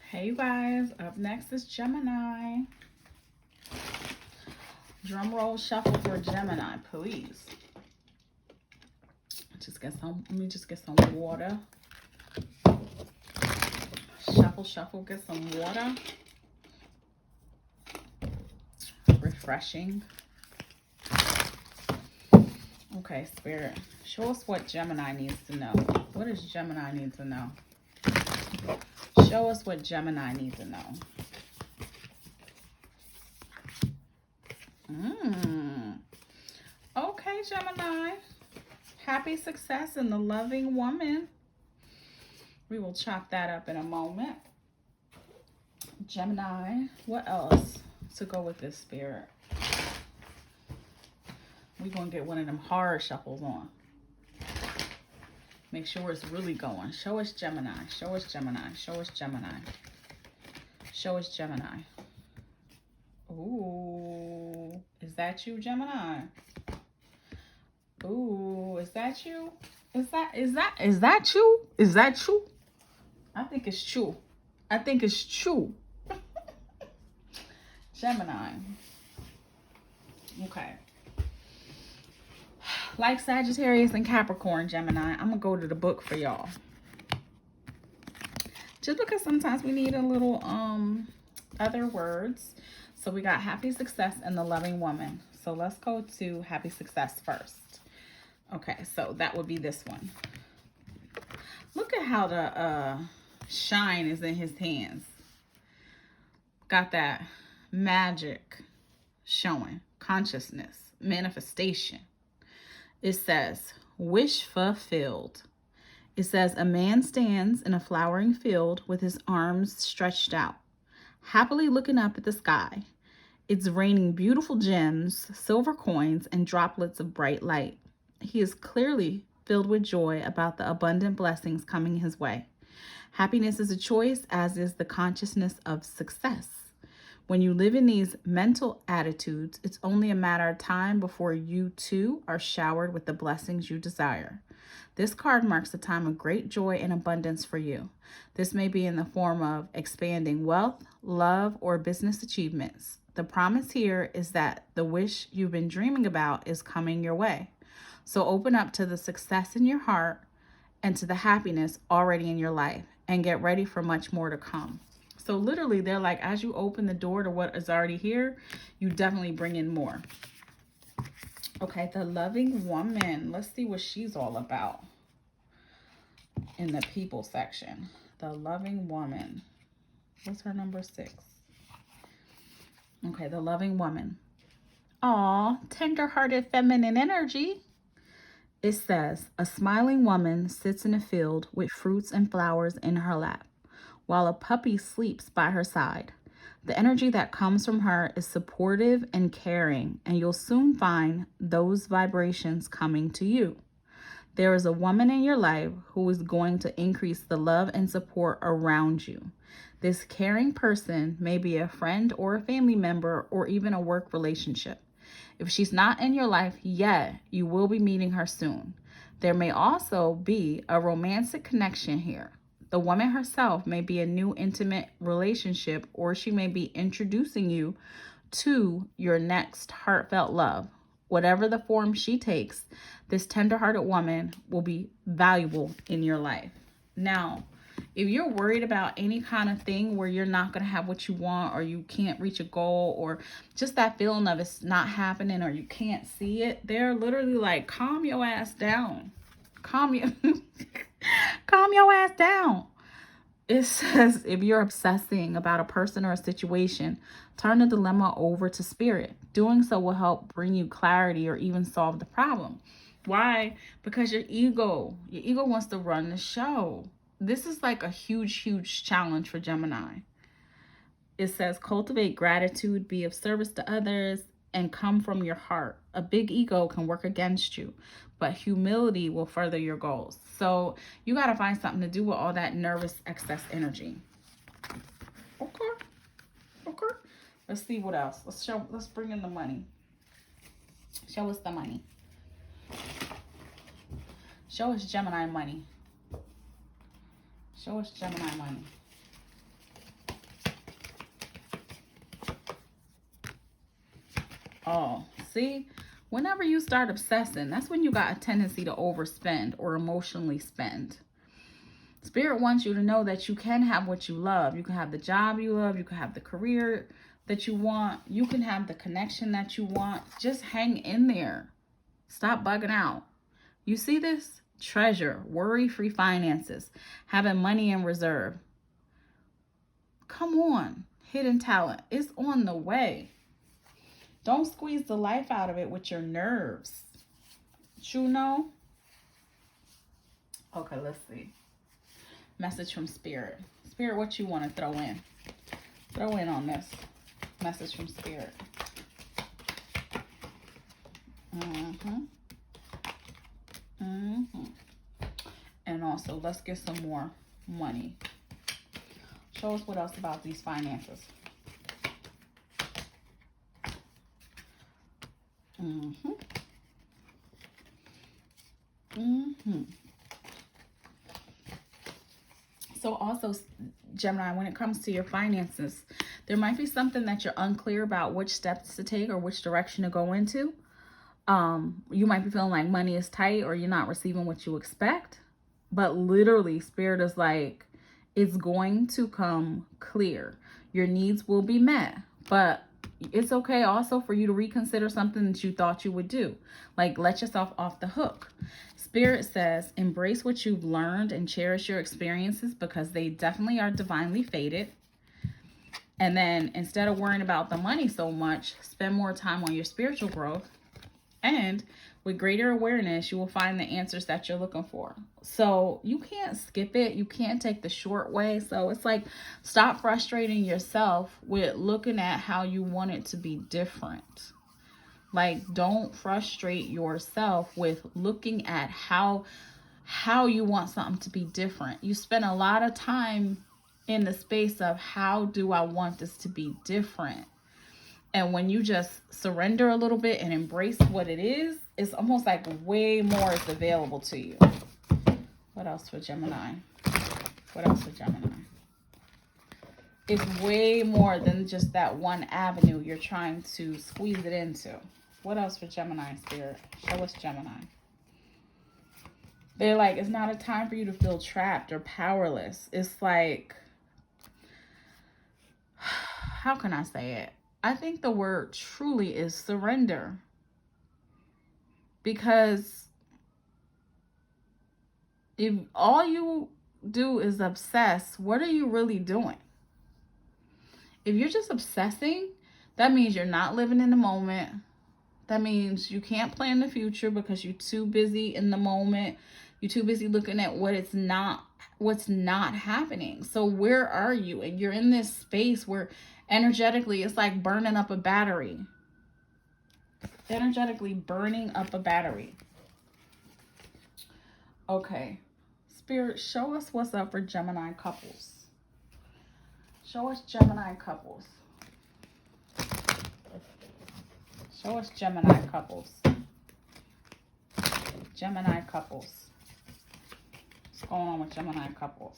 Hey you guys, up next is Gemini. Drum roll shuffle for Gemini, please. Let me just get some water. Shuffle, shuffle, get some water. Refreshing. Okay, Spirit, show us what Gemini needs to know. What does Gemini need to know? Show us what Gemini needs to know. Okay, Gemini. Happy success in the loving woman. We will chop that up in a moment. Gemini, what else to go with this, Spirit? We're going to get one of them hard shuffles on. Make sure it's really going. Show us Gemini. Show us Gemini. Show us Gemini. Show us Gemini. Ooh. Is that you, Gemini? Ooh. Is that you? Is that you? Is that you? I think it's true. I think it's true. Gemini. Okay. Like Sagittarius and Capricorn, Gemini, I'm going to go to the book for y'all. Just because sometimes we need a little other words. So we got happy success and the loving woman. So let's go to happy success first. Okay, so that would be this one. Look at how the shine is in his hands. Got that magic showing, consciousness, manifestation. It says, wish fulfilled. It says, a man stands in a flowering field with his arms stretched out, happily looking up at the sky. It's raining beautiful gems, silver coins, and droplets of bright light. He is clearly filled with joy about the abundant blessings coming his way. Happiness is a choice, as is the consciousness of success. When you live in these mental attitudes, it's only a matter of time before you too are showered with the blessings you desire. This card marks a time of great joy and abundance for you. This may be in the form of expanding wealth, love, or business achievements. The promise here is that the wish you've been dreaming about is coming your way. So open up to the success in your heart and to the happiness already in your life, and get ready for much more to come. So literally, they're like, as you open the door to what is already here, you definitely bring in more. Okay, the loving woman. Let's see what she's all about in the people section. The loving woman. What's her number 6? Okay, the loving woman. Aw, tender-hearted feminine energy. It says, a smiling woman sits in a field with fruits and flowers in her lap, while a puppy sleeps by her side. The energy that comes from her is supportive and caring, and you'll soon find those vibrations coming to you. There is a woman in your life who is going to increase the love and support around you. This caring person may be a friend or a family member, or even a work relationship. If she's not in your life yet, you will be meeting her soon. There may also be a romantic connection here. The woman herself may be a new intimate relationship, or she may be introducing you to your next heartfelt love. Whatever the form she takes, this tender-hearted woman will be valuable in your life. Now, if you're worried about any kind of thing where you're not going to have what you want, or you can't reach a goal, or just that feeling of it's not happening, or you can't see it, they're literally like, calm your ass down. Calm your ass down. It says, if you're obsessing about a person or a situation, turn the dilemma over to spirit. Doing so will help bring you clarity, or even solve the problem. Why? Because your ego wants to run the show. This is like a huge, huge challenge for Gemini. It says, cultivate gratitude, be of service to others, and come from your heart. A big ego can work against you, but humility will further your goals. So you got to find something to do with all that nervous excess energy. Okay. Let's see what else. Let's bring in the money. Show us the money. Show us Gemini money. Show us Gemini money. Oh, see, whenever you start obsessing, that's when you got a tendency to overspend or emotionally spend. Spirit wants you to know that you can have what you love. You can have the job you love. You can have the career that you want. You can have the connection that you want. Just hang in there. Stop bugging out. You see this? Treasure, worry-free finances, having money in reserve. Come on, hidden talent. It's on the way. Don't squeeze the life out of it with your nerves. You know? Okay, let's see. Message from Spirit. Spirit, what you want to throw in? Throw in on this. Message from Spirit. And also, let's get some more money. Show us what else about these finances. So also, Gemini, when it comes to your finances, there might be something that you're unclear about which steps to take or which direction to go into. You might be feeling like money is tight or you're not receiving what you expect. But literally, Spirit is like, it's going to come clear. Your needs will be met. But it's okay also for you to reconsider something that you thought you would do. Like, let yourself off the hook. Spirit says, embrace what you've learned and cherish your experiences because they definitely are divinely fated. And then instead of worrying about the money so much, spend more time on your spiritual growth. And with greater awareness, you will find the answers that you're looking for. So you can't skip it. You can't take the short way. So it's like, stop frustrating yourself with looking at how you want it to be different. Like, don't frustrate yourself with looking at how you want something to be different. You spend a lot of time in the space of how do I want this to be different? And when you just surrender a little bit and embrace what it is, it's almost like way more is available to you. What else for Gemini? What else for Gemini? It's way more than just that one avenue you're trying to squeeze it into. What else for Gemini, Spirit? Show us Gemini. They're like, it's not a time for you to feel trapped or powerless. It's like, how can I say it? I think the word truly is surrender. Because if all you do is obsess, what are you really doing? If you're just obsessing, that means you're not living in the moment. That means you can't plan the future because you're too busy in the moment. You're too busy looking at what's not happening. So where are you? And you're in this space where energetically it's like burning up a battery. Energetically burning up a battery. Okay. Spirit, show us what's up for Gemini couples. Show us Gemini couples. Show us Gemini couples. Gemini couples. What's going on with Gemini couples?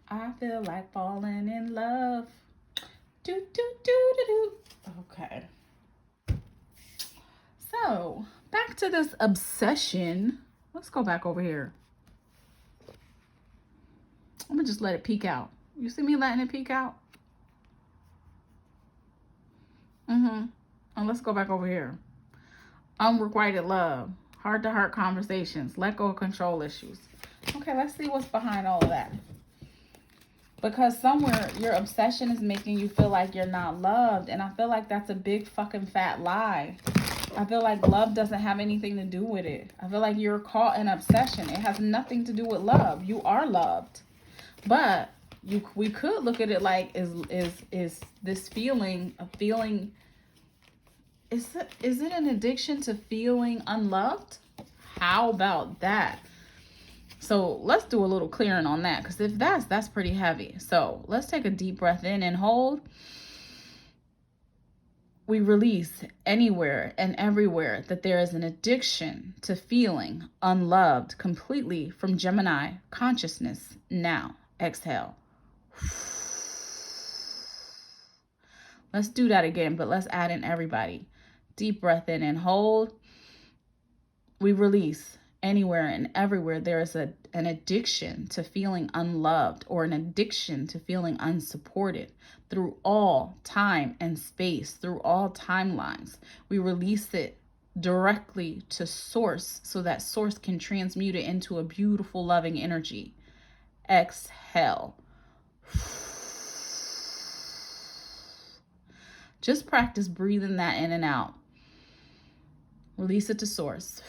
I feel like falling in love. Do, do, do, do, do. Okay. So, back to this obsession. Let's go back over here. I'm going to just let it peek out. You see me letting it peek out? And let's go back over here. Unrequited love. Heart-to-heart conversations. Let go of control issues. Okay, let's see what's behind all of that. Because somewhere your obsession is making you feel like you're not loved. And I feel like that's a big fucking fat lie. I feel like love doesn't have anything to do with it. I feel like you're caught in obsession. It has nothing to do with love. You are loved. But we could look at it like, is this feeling a feeling? Is it an addiction to feeling unloved? How about that? So let's do a little clearing on that, because if that's pretty heavy. So let's take a deep breath in and hold. We release anywhere and everywhere that there is an addiction to feeling unloved completely from Gemini consciousness. Now, exhale. Let's do that again, but let's add in everybody. Deep breath in and hold. We release. Anywhere and everywhere there is an addiction to feeling unloved or an addiction to feeling unsupported through all time and space, through all timelines. We release it directly to source so that source can transmute it into a beautiful, loving energy. Exhale. Just practice breathing that in and out. Release it to source.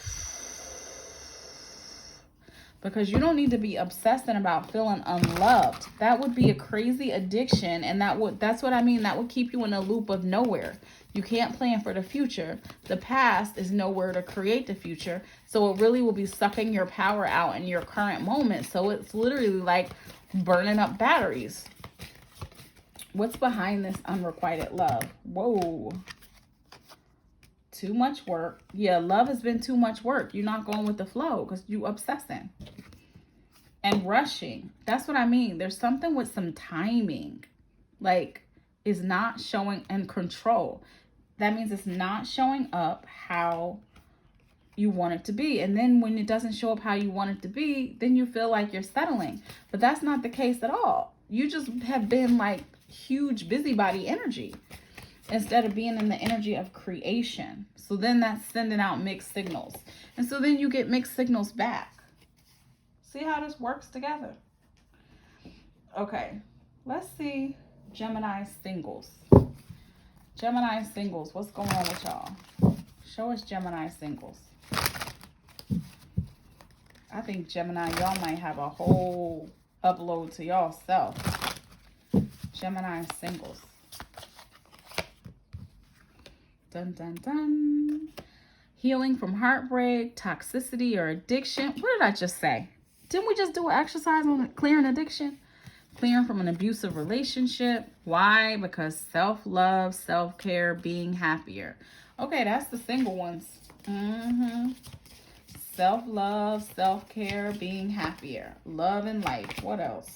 Because you don't need to be obsessing about feeling unloved. That would be a crazy addiction, and that's what I mean. That would keep you in a loop of nowhere. You can't plan for the future. The past is nowhere to create the future. So it really will be sucking your power out in your current moment. So it's literally like burning up batteries. What's behind this unrequited love? Whoa. Too much work. Yeah, love has been too much work. You're not going with the flow because you obsessing and rushing. That's what I mean. There's something with some timing, like is not showing in control. That means it's not showing up how you want it to be. And then when it doesn't show up how you want it to be, then you feel like you're settling. But that's not the case at all. You just have been like huge busybody energy, instead of being in the energy of creation. So then that's sending out mixed signals. And so then you get mixed signals back. See how this works together? Okay, let's see Gemini singles. Gemini singles, what's going on with y'all? Show us Gemini singles. I think Gemini, y'all might have a whole upload to y'all self. Gemini singles. Dun, dun, dun. Healing from heartbreak, toxicity, or addiction. What did I just say? Didn't we just do an exercise on clearing addiction? Clearing from an abusive relationship. Why? Because self-love, self-care, being happier. Okay, that's the single ones. Self-love, self-care, being happier. Love and life. What else?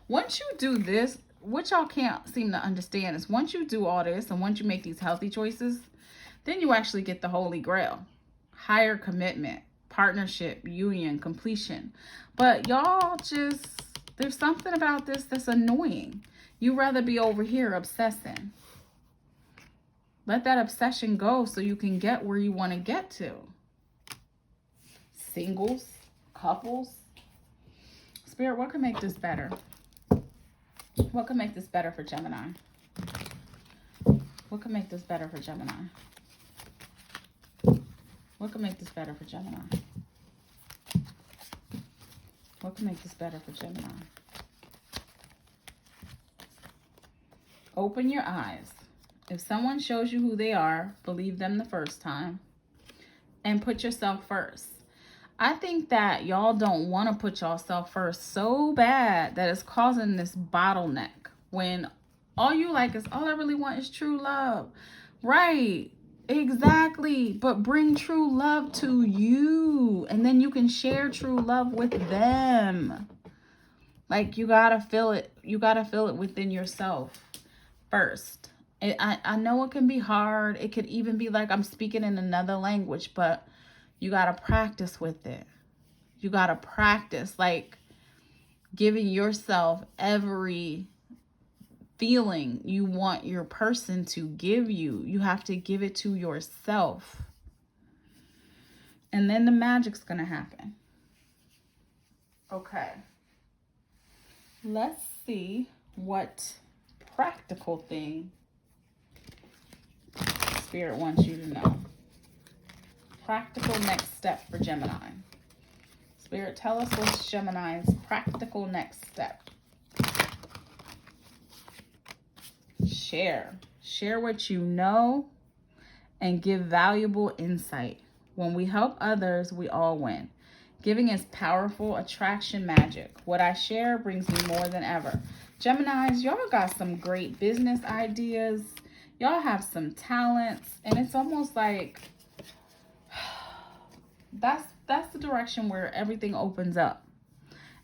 Once you do this, what y'all can't seem to understand is once you do all this and once you make these healthy choices, then you actually get the holy grail. Higher commitment, partnership, union, completion. But y'all just, there's something about this that's annoying. You rather be over here obsessing. Let that obsession go so you can get where you want to get to. Singles, couples. Spirit, what can make this better? What can make this better for Gemini? What can make this better for Gemini? What can make this better for Gemini? What can make this better for Gemini? Open your eyes. If someone shows you who they are, believe them the first time and put yourself first. I think that y'all don't want to put yourself first so bad that it's causing this bottleneck when all you like is, all I really want is true love. Right. Exactly. But bring true love to you and then you can share true love with them. Like you got to feel it. You got to feel it within yourself first. I know it can be hard. It could even be like I'm speaking in another language, but you got to practice with it. You got to practice like giving yourself every feeling you want your person to give you. You have to give it to yourself. And then the magic's going to happen. Okay. Let's see what practical thing Spirit wants you to know. Practical next step for Gemini. Spirit, tell us what's Gemini's practical next step. Share. Share what you know and give valuable insight. When we help others, we all win. Giving is powerful attraction magic. What I share brings me more than ever. Geminis, y'all got some great business ideas. Y'all have some talents. And it's almost like that's the direction where everything opens up.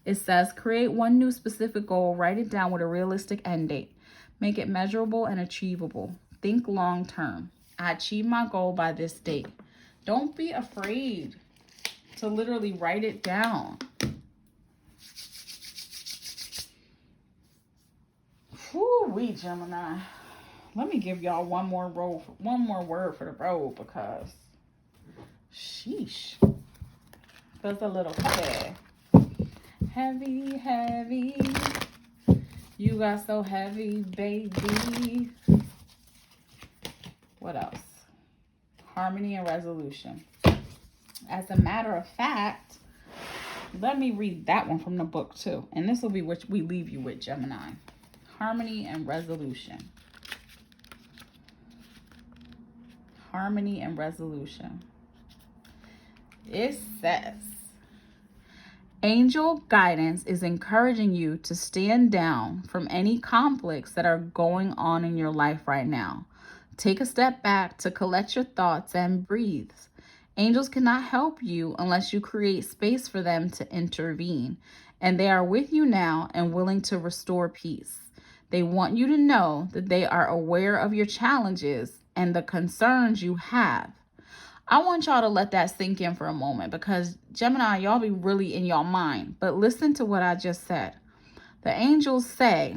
It says, create one new specific goal, write it down with a realistic end date. Make it measurable and achievable. Think long term. I achieve my goal by this date. Don't be afraid to literally write it down. Whoo-wee, Gemini. Let me give y'all one more word for the road, because sheesh. Feels a little heavy. Heavy, heavy. You got so heavy, baby. What else? Harmony and resolution. As a matter of fact, let me read that one from the book too. And this will be what we leave you with, Gemini. Harmony and resolution. Harmony and resolution. It says, angel guidance is encouraging you to stand down from any conflicts that are going on in your life right now. Take a step back to collect your thoughts and breathe. Angels cannot help you unless you create space for them to intervene, and they are with you now and willing to restore peace. They want you to know that they are aware of your challenges and the concerns you have. I want y'all to let that sink in for a moment, because Gemini, y'all be really in your mind. But listen to what I just said. The angels say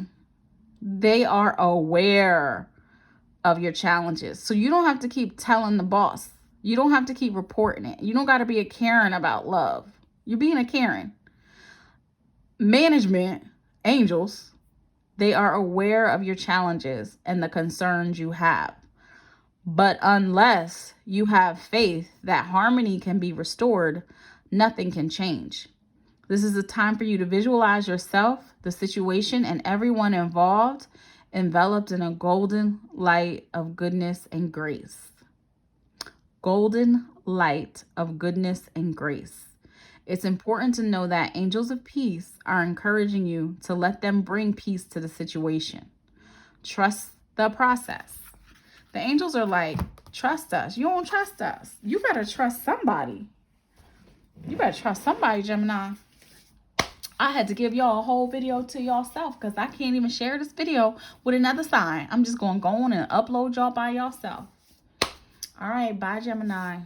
they are aware of your challenges. So you don't have to keep telling the boss. You don't have to keep reporting it. You don't got to be a Karen about love. You're being a Karen. Management, angels, they are aware of your challenges and the concerns you have. But unless you have faith that harmony can be restored, nothing can change. This is a time for you to visualize yourself, the situation, and everyone involved enveloped in a golden light of goodness and grace. Golden light of goodness and grace. It's important to know that angels of peace are encouraging you to let them bring peace to the situation. Trust the process. The angels are like, trust us. You don't trust us. You better trust somebody. You better trust somebody, Gemini. I had to give y'all a whole video to yourself, because I can't even share this video with another sign. I'm just going to go on and upload y'all by yourself. All right. Bye, Gemini.